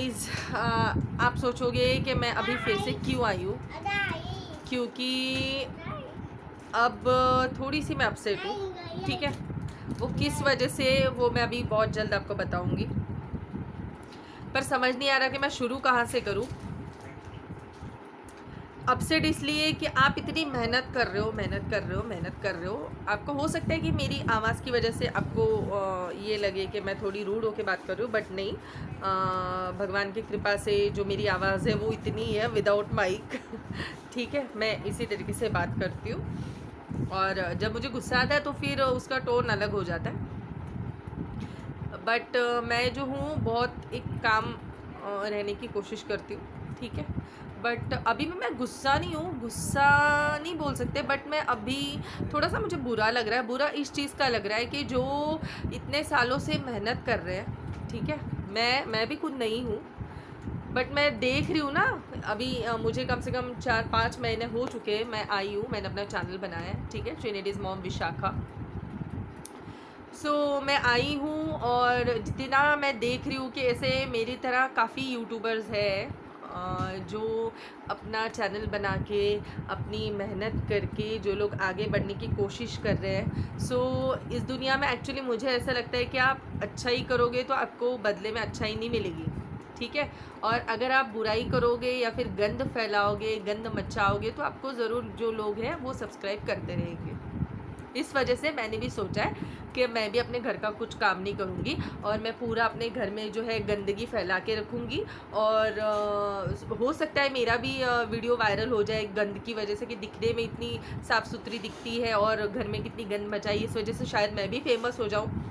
Guys, आप सोचोगे कि मैं अभी फिर से क्यों आई हूँ, क्योंकि अब थोड़ी सी मैं अपसेट हूँ। ठीक है, वो किस वजह से वो मैं अभी बहुत जल्द आपको बताऊँगी, पर समझ नहीं आ रहा कि मैं शुरू कहाँ से करूँ। अपसेट इसलिए कि आप इतनी मेहनत कर रहे हो, मेहनत कर रहे हो, मेहनत कर रहे हो। आपको हो सकता है कि मेरी आवाज़ की वजह से आपको ये लगे कि मैं थोड़ी रूड होके बात कर रही हूँ, बट नहीं। भगवान की कृपा से जो मेरी आवाज़ है वो इतनी है विदाउट माइक। ठीक है, मैं इसी तरीके से बात करती हूँ, और जब मुझे गुस्सा आता है तो फिर उसका टोन अलग हो जाता है। बट मैं जो हूँ बहुत एक काम रहने की कोशिश करती हूँ। ठीक है, बट अभी भी मैं गुस्सा नहीं हूँ, गुस्सा नहीं बोल सकते, बट मैं अभी थोड़ा सा मुझे बुरा लग रहा है। बुरा इस चीज़ का लग रहा है कि जो इतने सालों से मेहनत कर रहे हैं, ठीक है, मैं भी खुद नहीं हूँ, बट मैं देख रही हूँ ना। अभी मुझे कम से कम 4-5 महीने हो चुके हैं मैं आई हूँ, मैंने अपना चैनल बनाया है। ठीक है, ट्रिनिटीज़ मॉम विशाखा। मैं आई हूँ, और जितना मैं देख रही हूँ कि ऐसे मेरी तरह काफ़ी यूट्यूबर्स हैं जो अपना चैनल बना के अपनी मेहनत करके जो लोग आगे बढ़ने की कोशिश कर रहे हैं। इस दुनिया में एक्चुअली मुझे ऐसा लगता है कि आप अच्छा ही करोगे तो आपको बदले में अच्छा ही नहीं मिलेगी। ठीक है, और अगर आप बुराई करोगे या फिर गंद फैलाओगे, गंद मचाओगे, तो आपको ज़रूर जो लोग हैं वो सब्सक्राइब करते रहेंगे। इस वजह से मैंने भी सोचा है कि मैं भी अपने घर का कुछ काम नहीं करूँगी, और मैं पूरा अपने घर में जो है गंदगी फैला के रखूँगी। और हो सकता है मेरा भी वीडियो वायरल हो जाए गंद की वजह से, कि दिखने में इतनी साफ़ सुथरी दिखती है और घर में कितनी गंद मचाई, इस वजह से शायद मैं भी फेमस हो जाऊँ।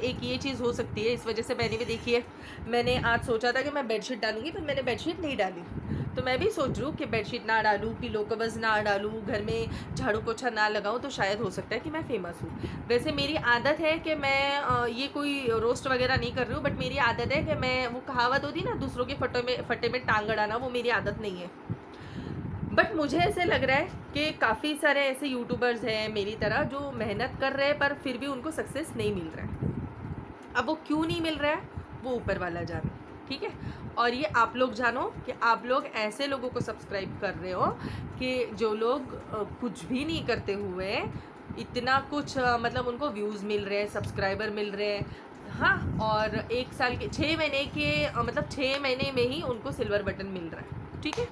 एक ये चीज़ हो सकती है, इस वजह से मैंने भी देखी है। मैंने आज सोचा था कि मैं बेडशीट डालूँगी, पर मैंने बेडशीट नहीं डाली। तो मैं भी सोच रही हूँ कि बेडशीट ना डालूँ, पिलो कवर्स ना डालूँ, घर में झाड़ू पोछा ना लगाऊँ, तो शायद हो सकता है कि मैं फ़ेमस हूँ। वैसे मेरी आदत है कि मैं ये कोई रोस्ट वगैरह नहीं कर रही हूँ, बट मेरी आदत है कि मैं, वो कहावत होती है ना, दूसरों के फटे में टांग अड़ाना, वो मेरी आदत नहीं है। बट मुझे ऐसे लग रहा है कि काफ़ी सारे ऐसे यूट्यूबर्स हैं मेरी तरह जो मेहनत कर रहे हैं, पर फिर भी उनको सक्सेस नहीं मिल रहा है। अब वो क्यों नहीं मिल रहा है, वो ऊपर वाला जाने। ठीक है, और ये आप लोग जानो कि आप लोग ऐसे लोगों को सब्सक्राइब कर रहे हो कि जो लोग कुछ भी नहीं करते हुए इतना कुछ मतलब उनको व्यूज़ मिल रहे हैं, सब्सक्राइबर मिल रहे हैं। हाँ, और 1 साल के 6 महीने के मतलब 6 महीने में ही उनको सिल्वर बटन मिल रहा है। ठीक है,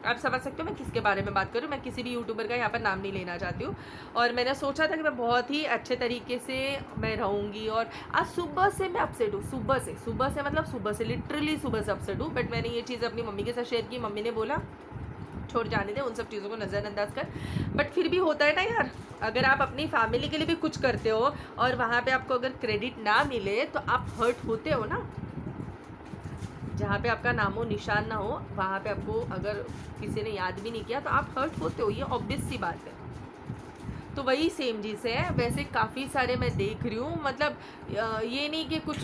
आप समझ सकते हो मैं किसके बारे में बात करूँ। मैं किसी भी यूट्यूबर का यहाँ पर नाम नहीं लेना चाहती हूँ, और मैंने सोचा था कि मैं बहुत ही अच्छे तरीके से मैं रहूँगी। और आज सुबह से मैं अपसेट हूँ, सुबह से मतलब सुबह से लिटरली सुबह से अपसेट हूँ। बट मैंने ये चीज़ अपनी मम्मी के साथ शेयर की। मम्मी ने बोला छोड़ जाने दे, उन सब चीज़ों को नज़रअंदाज कर। बट फिर भी होता है ना यार, अगर आप अपनी फैमिली के लिए भी कुछ करते हो और वहाँ पर आपको अगर क्रेडिट ना मिले तो आप हर्ट होते हो ना। जहाँ पे आपका नामो निशान ना हो, वहाँ पे आपको अगर किसी ने याद भी नहीं किया तो आप हर्ट होते हो, ये ऑब्वियस सी बात है। तो वही सेम चीज़ है। वैसे काफ़ी सारे मैं देख रही हूँ, मतलब ये नहीं कि कुछ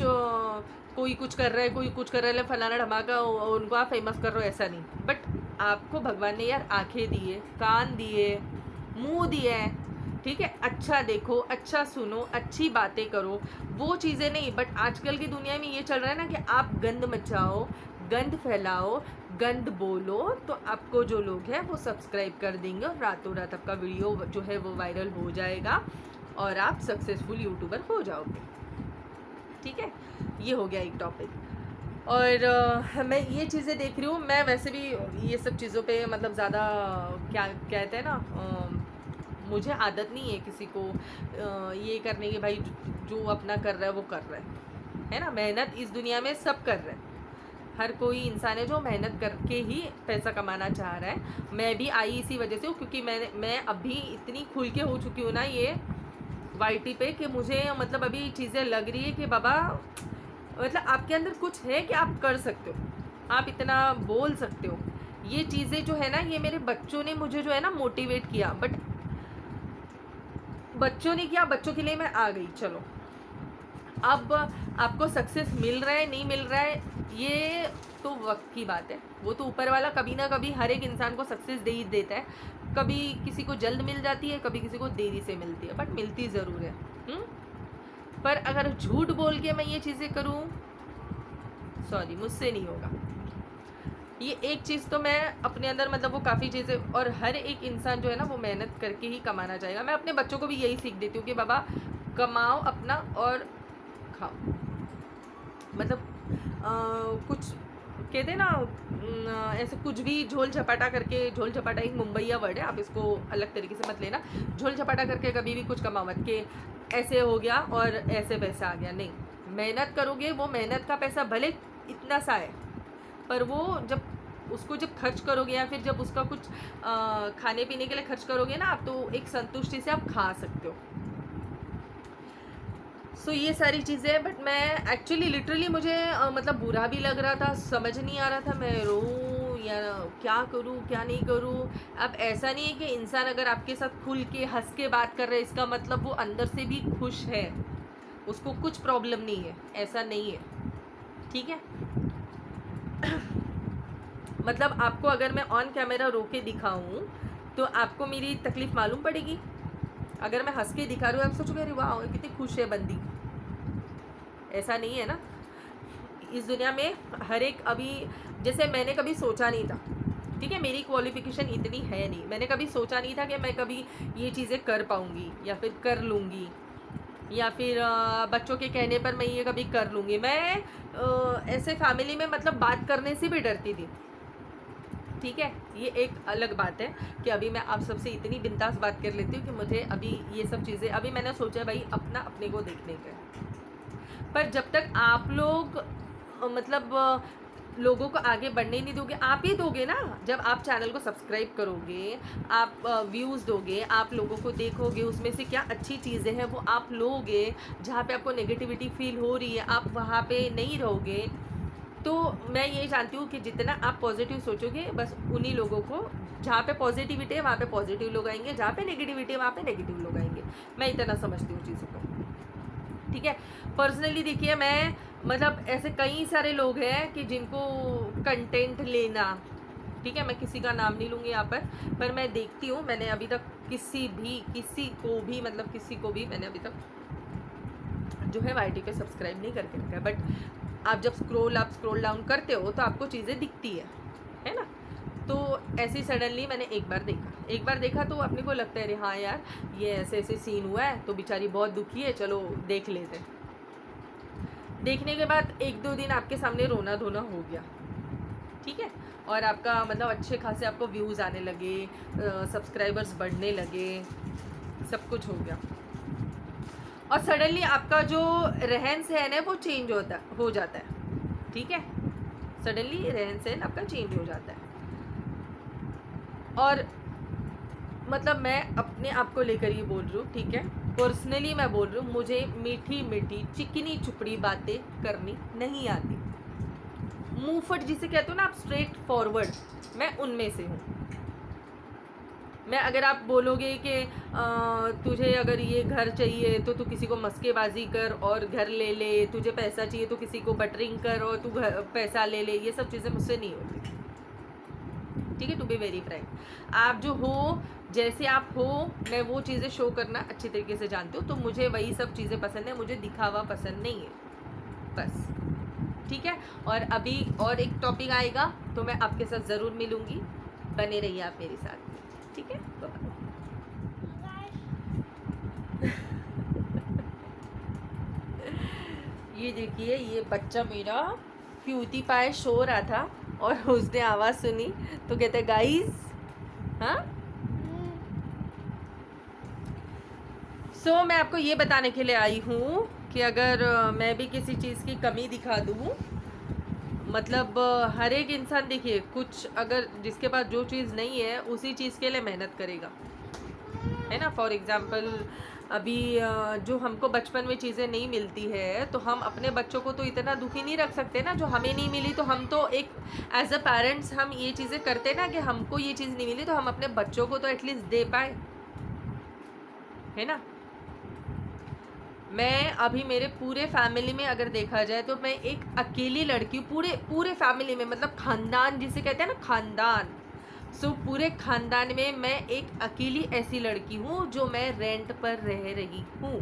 कोई कुछ कर रहा है, कोई कुछ कर रहा है, फलाना ढमाका उनको आप फेमस कर रहे हो, ऐसा नहीं। बट आपको भगवान ने यार आँखें दिए, कान दिए, मुँह दिए है। ठीक है, अच्छा देखो, अच्छा सुनो, अच्छी बातें करो, वो चीज़ें नहीं। बट आजकल की दुनिया में ये चल रहा है ना कि आप गंद मचाओ, गंद फैलाओ, गंद बोलो, तो आपको जो लोग हैं वो सब्सक्राइब कर देंगे, और रातों रात आपका वीडियो जो है वो वायरल हो जाएगा और आप सक्सेसफुल यूट्यूबर हो जाओगे। ठीक है, ये हो गया एक टॉपिक। और मैं ये चीज़ें देख रही हूँ। मैं वैसे भी ये सब चीज़ों पे मतलब ज़्यादा, क्या कहते हैं ना, मुझे आदत नहीं है किसी को ये करने की। भाई जो अपना कर रहा है वो कर रहा है ना। मेहनत इस दुनिया में सब कर रहे हैं, हर कोई इंसान है जो मेहनत करके ही पैसा कमाना चाह रहा है। मैं भी आई इसी वजह से हूँ, क्योंकि मैं अभी इतनी खुल के हो चुकी हूँ ना ये वाईटी पे, कि मुझे मतलब अभी चीज़ें लग रही है कि बाबा, मतलब आपके अंदर कुछ है कि आप कर सकते हो, आप इतना बोल सकते हो। ये चीज़ें जो है ना, ये मेरे बच्चों ने मुझे जो है ना मोटिवेट किया। बट बच्चों ने किया, बच्चों के लिए मैं आ गई। चलो, अब आपको सक्सेस मिल रहा है नहीं मिल रहा है, ये तो वक्त की बात है। वो तो ऊपर वाला कभी ना कभी हर एक इंसान को सक्सेस दे ही देता है। कभी किसी को जल्द मिल जाती है, कभी किसी को देरी से मिलती है, बट मिलती ज़रूर है। पर अगर झूठ बोल के मैं ये चीज़ें करूँ, सॉरी, मुझसे नहीं होगा। ये एक चीज़ तो मैं अपने अंदर मतलब वो काफ़ी चीज़ें, और हर एक इंसान जो है ना वो मेहनत करके ही कमाना चाहेगा। मैं अपने बच्चों को भी यही सीख देती हूँ कि बाबा कमाओ अपना और खाओ। मतलब कुछ कहते हैं ना, ऐसे कुछ भी झोल झपाटा करके, झोल झपाटा एक मुंबईया वर्ड है, आप इसको अलग तरीके से मत लेना। झोल झपाटा करके कभी भी कुछ कमाओ मत कि ऐसे हो गया और ऐसे पैसा आ गया, नहीं। मेहनत करोगे, वो मेहनत का पैसा भले इतना सा है, पर वो जब उसको जब खर्च करोगे या फिर जब उसका कुछ खाने पीने के लिए खर्च करोगे ना आप, तो एक संतुष्टि से आप खा सकते हो। सो ये सारी चीज़ें, बट मैं एक्चुअली लिटरली मुझे मतलब बुरा भी लग रहा था, समझ नहीं आ रहा था मैं रोऊँ या क्या करूँ क्या नहीं करूँ। अब ऐसा नहीं है कि इंसान अगर आपके साथ खुल के हंस के बात कर रहा है इसका मतलब वो अंदर से भी खुश है, उसको कुछ प्रॉब्लम नहीं है, ऐसा नहीं है, ठीक है। मतलब आपको अगर मैं ऑन कैमरा रो के दिखाऊँ तो आपको मेरी तकलीफ़ मालूम पड़ेगी। अगर मैं हंस के दिखा रही हूँ आप सोचोगे अरे वाह कितनी खुश है बंदी, ऐसा नहीं है ना। इस दुनिया में हर एक, अभी जैसे मैंने कभी सोचा नहीं था, ठीक है, मेरी क्वालिफिकेशन इतनी है नहीं, मैंने कभी सोचा नहीं था कि मैं कभी ये चीज़ें कर पाऊँगी या फिर कर लूँगी, या फिर बच्चों के कहने पर मैं ये कभी कर लूँगी। मैं ऐसे फैमिली में मतलब बात करने से भी डरती थी, ठीक है। ये एक अलग बात है कि अभी मैं आप सबसे इतनी बिंदास बात कर लेती हूँ कि मुझे अभी ये सब चीज़ें, अभी मैंने सोचा भाई अपना अपने को देखने का। पर जब तक आप लोग मतलब लोगों को आगे बढ़ने नहीं दोगे, आप ही दोगे ना। जब आप चैनल को सब्सक्राइब करोगे, आप व्यूज़ दोगे, आप लोगों को देखोगे, उसमें से क्या अच्छी चीज़ें हैं वो आप लोगे। जहाँ पे आपको नेगेटिविटी फील हो रही है आप वहाँ पे नहीं रहोगे। तो मैं ये जानती हूँ कि जितना आप पॉजिटिव सोचोगे बस उन्हीं लोगों को, जहाँ पे पॉजिटिविटी है वहाँ पे पॉजिटिव लोग आएंगे, जहाँ पे नेगेटिविटी है वहाँ पे नेगेटिव लोग आएंगे। मैं इतना समझती हूँ चीज़ों को, ठीक है। पर्सनली देखिए मैं मतलब ऐसे कई सारे लोग हैं कि जिनको कंटेंट लेना, ठीक है, मैं किसी का नाम नहीं लूँगी यहाँ पर मैं देखती हूँ, मैंने अभी तक किसी को भी मतलब किसी को भी मैंने अभी तक जो है YT पे सब्सक्राइब नहीं करके रखा है। बट आप जब स्क्रॉल डाउन करते हो तो आपको चीज़ें दिखती है ना। तो ऐसे सडनली मैंने एक बार देखा तो अपने को लगता है अरे हाँ यार ये ऐसे ऐसे सीन हुआ है तो बेचारी बहुत दुखी है, चलो देख लेते। देखने के बाद 1-2 दिन आपके सामने रोना धोना हो गया, ठीक है, और आपका मतलब अच्छे खासे आपको व्यूज़ आने लगे, सब्सक्राइबर्स बढ़ने लगे, सब कुछ हो गया। और सडनली आपका जो रहन सहन है वो चेंज हो जाता है, ठीक है। सडनली रहन सहन आपका चेंज हो जाता है। और मतलब मैं अपने आप को लेकर ये बोल रही हूँ, ठीक है, पर्सनली मैं बोल रही हूँ, मुझे मीठी मीठी चिकनी चुपड़ी बातें करनी नहीं आती। मुंहफट जिसे कहते हो ना आप, स्ट्रेट फॉरवर्ड, मैं उनमें से हूँ। मैं अगर आप बोलोगे कि तुझे अगर ये घर चाहिए तो तू किसी को मस्केबाजी कर और घर ले ले, तुझे पैसा चाहिए तो किसी को बटरिंग कर और तू पैसा ले ले, ये सब चीज़ें मुझसे नहीं होती, ठीक है। टू बी वेरी फ्रैंक, आप जो हो जैसे आप हो, मैं वो चीज़ें शो करना अच्छी तरीके से जानती हूँ, तो मुझे वही सब चीज़ें पसंद है, मुझे दिखावा पसंद नहीं है, बस, ठीक है। और अभी और एक टॉपिक आएगा तो मैं आपके साथ ज़रूर मिलूँगी, बने रहिए आप मेरे साथ, ठीक है। ये देखिए ये बच्चा मेरा प्यूटी पाए सो रहा था और उसने आवाज़ सुनी तो कहते गाइस, हाँ। सो मैं आपको ये बताने के लिए आई हूँ कि अगर मैं भी किसी चीज़ की कमी दिखा दूँ, मतलब हर एक इंसान देखिए कुछ अगर जिसके पास जो चीज़ नहीं है उसी चीज़ के लिए मेहनत करेगा, है ना। फॉर एग्ज़ाम्पल अभी जो हमको बचपन में चीज़ें नहीं मिलती है तो हम अपने बच्चों को तो इतना दुखी नहीं रख सकते ना। जो हमें नहीं मिली तो हम तो एक एज अ पेरेंट्स हम ये चीज़ें करते ना कि हमको ये चीज़ नहीं मिली तो हम अपने बच्चों को तो एटलीस्ट दे पाए, है ना। मैं अभी मेरे पूरे फैमिली में अगर देखा जाए तो मैं एक अकेली लड़की हूँ, पूरे फैमिली में, मतलब खानदान जिसे कहते हैं ना, खानदान। सो पूरे खानदान में मैं एक अकेली ऐसी लड़की हूँ जो मैं रेंट पर रह रही हूँ,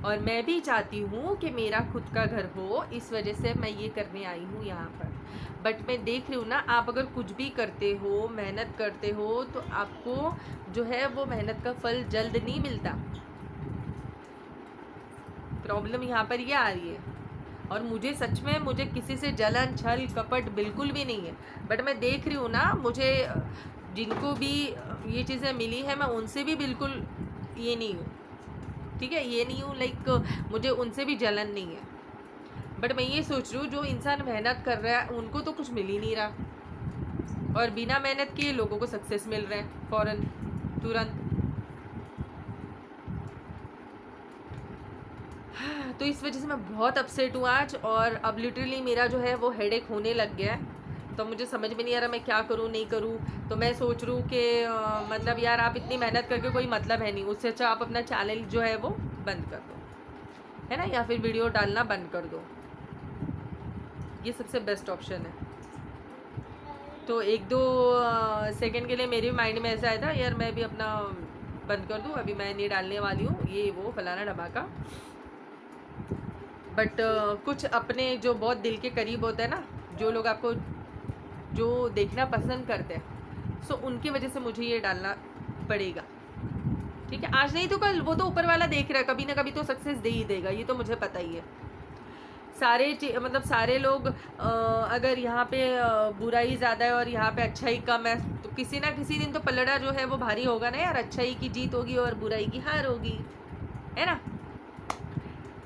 और मैं भी चाहती हूँ कि मेरा खुद का घर हो, इस वजह से मैं ये करने आई हूँ यहाँ पर। बट मैं देख रही हूँ ना, आप अगर कुछ भी करते हो, मेहनत करते हो, तो आपको जो है वो मेहनत का फल जल्द नहीं मिलता। प्रॉब्लम यहाँ पर ये आ रही है। और मुझे सच में, मुझे किसी से जलन, छल, कपट बिल्कुल भी नहीं है। बट मैं देख रही हूँ ना, मुझे जिनको भी ये चीज़ें मिली है, मैं उनसे भी बिल्कुल ये नहीं हूँ, ठीक है, ये नहीं हूँ, लाइक मुझे उनसे भी जलन नहीं है। बट मैं ये सोच रही हूँ, जो इंसान मेहनत कर रहा है उनको तो कुछ मिल ही नहीं रहा, और बिना मेहनत किए लोगों को सक्सेस मिल रहे हैं फ़ौरन, तुरंत। तो इस वजह से मैं बहुत अपसेट हूँ आज, और अब लिटरली मेरा जो है वो हेडेक होने लग गया है। तो मुझे समझ में नहीं आ रहा मैं क्या करूँ, नहीं करूँ। तो मैं सोच रही हूँ कि मतलब यार, आप इतनी मेहनत करके कोई मतलब है नहीं, उससे अच्छा आप अपना चैनल जो है वो बंद कर दो, है ना, या फिर वीडियो डालना बंद कर दो। ये सबसे बेस्ट ऑप्शन है। तो 1-2 सेकंड के लिए मेरे माइंड में ऐसा आया था, यार मैं भी अपना बंद कर दूँ, अभी मैं नहीं डालने वाली हूँ ये वो फलाना धमाका। बट कुछ अपने जो बहुत दिल के करीब होते हैं ना, जो लोग आपको जो देखना पसंद करते हैं, सो उनकी वजह से मुझे ये डालना पड़ेगा, ठीक है। आज नहीं तो कल वो तो ऊपर वाला देख रहा है, कभी ना कभी तो सक्सेस दे ही देगा, ये तो मुझे पता ही है। मतलब सारे लोग अगर यहाँ पे बुराई ज़्यादा है और यहाँ पे अच्छाई कम है, तो किसी ना किसी दिन तो पलड़ा जो है वो भारी होगा ना यार, अच्छाई की जीत होगी और बुराई की हार होगी, है ना।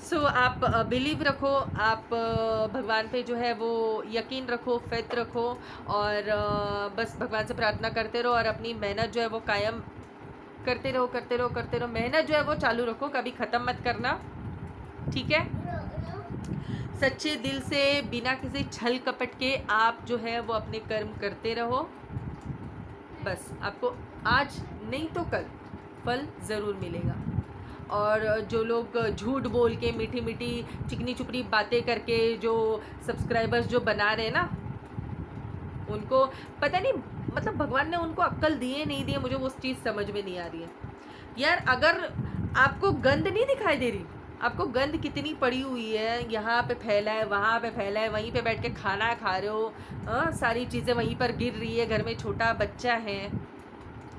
सो आप बिलीव रखो, आप भगवान पे जो है वो यकीन रखो, फेथ रखो, और बस भगवान से प्रार्थना करते रहो, और अपनी मेहनत जो है वो कायम करते रहो, करते रहो, करते रहो। मेहनत जो है वो चालू रखो, कभी ख़त्म मत करना, ठीक है। सच्चे दिल से, बिना किसी छल कपट के आप जो है वो अपने कर्म करते रहो। बस आपको आज नहीं तो कल फल ज़रूर मिलेगा। और जो लोग झूठ बोल के, मीठी मीठी चिकनी चुपड़ी बातें करके जो सब्सक्राइबर्स जो बना रहे हैं ना, उनको पता नहीं, मतलब भगवान ने उनको अक्ल दिए नहीं दिए, मुझे वो चीज़ समझ में नहीं आ रही है यार। अगर आपको गंद नहीं दिखाई दे रही, आपको गंद कितनी पड़ी हुई है, यहाँ पे फैला है, वहाँ पे फैला है, वहीं पे बैठ के खाना खा रहे हो, सारी चीज़ें वहीं पर गिर रही है, घर में छोटा बच्चा है,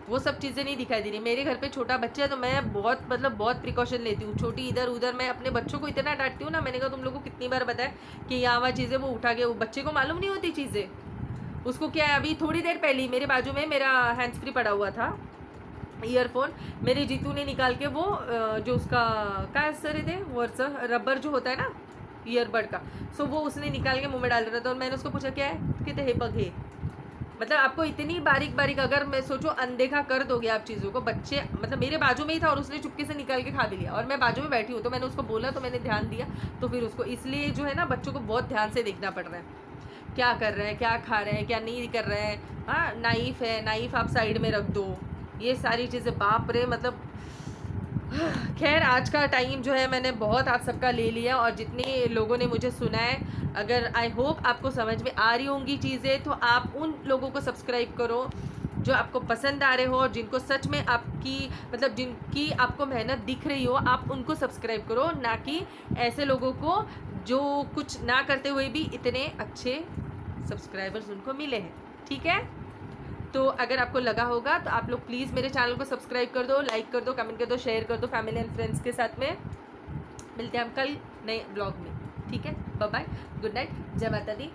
वो सब चीज़ें नहीं दिखाई दे रही। मेरे घर पे छोटा बच्चा है तो मैं बहुत प्रिकॉशन लेती हूँ, छोटी इधर उधर। मैं अपने बच्चों को इतना डांटती हूँ ना, मैंने कहा तुम लोगों को कितनी बार बताया कि यहाँ वहाँ चीज़ें वो उठा के, वो बच्चे को मालूम नहीं होती चीज़ें, उसको क्या है। अभी थोड़ी देर पहले ही मेरे बाजू में मेरा हैंड्स फ्री पड़ा हुआ था, ईयरफोन, मेरे जीतू ने निकाल के वो जो उसका क्या सर थे, वो रबर जो होता है ना ईयरबड का, सो वो उसने निकाल के मुँह में डाल रहा था। और मैंने उसको पूछा क्या है, कहते हे पग हे। मतलब आपको इतनी बारीक बारीक, अगर मैं सोचो अनदेखा कर दोगे आप चीज़ों को, बच्चे मतलब मेरे बाजू में ही था और उसने चुपके से निकाल के खा भी लिया, और मैं बाजू में बैठी हूँ, तो मैंने उसको बोला, तो मैंने ध्यान दिया, तो फिर उसको, इसलिए जो है ना बच्चों को बहुत ध्यान से देखना पड़ रहा है, क्या कर रहे हैं, क्या खा रहे हैं, क्या नहीं कर रहे हैं। हाँ, नाइफ है, नाइफ आप साइड में रख दो, ये सारी चीज़ें, बाप रे, मतलब खैर आज का टाइम जो है मैंने बहुत आप सबका ले लिया, और जितने लोगों ने मुझे सुना है, अगर आई होप आपको समझ में आ रही होंगी चीज़ें, तो आप उन लोगों को सब्सक्राइब करो जो आपको पसंद आ रहे हो, और जिनको सच में आपकी मतलब जिनकी आपको मेहनत दिख रही हो, आप उनको सब्सक्राइब करो, ना कि ऐसे लोगों को जो कुछ ना करते हुए भी इतने अच्छे सब्सक्राइबर्स उनको मिले हैं, ठीक है। तो अगर आपको लगा होगा तो आप लोग प्लीज़ मेरे चैनल को सब्सक्राइब कर दो, लाइक कर दो, कमेंट कर दो, शेयर कर दो फैमिली एंड फ्रेंड्स के साथ में। मिलते हैं हम कल नए ब्लॉग में, ठीक है। बाय बाय, गुड नाइट, जय माता दी।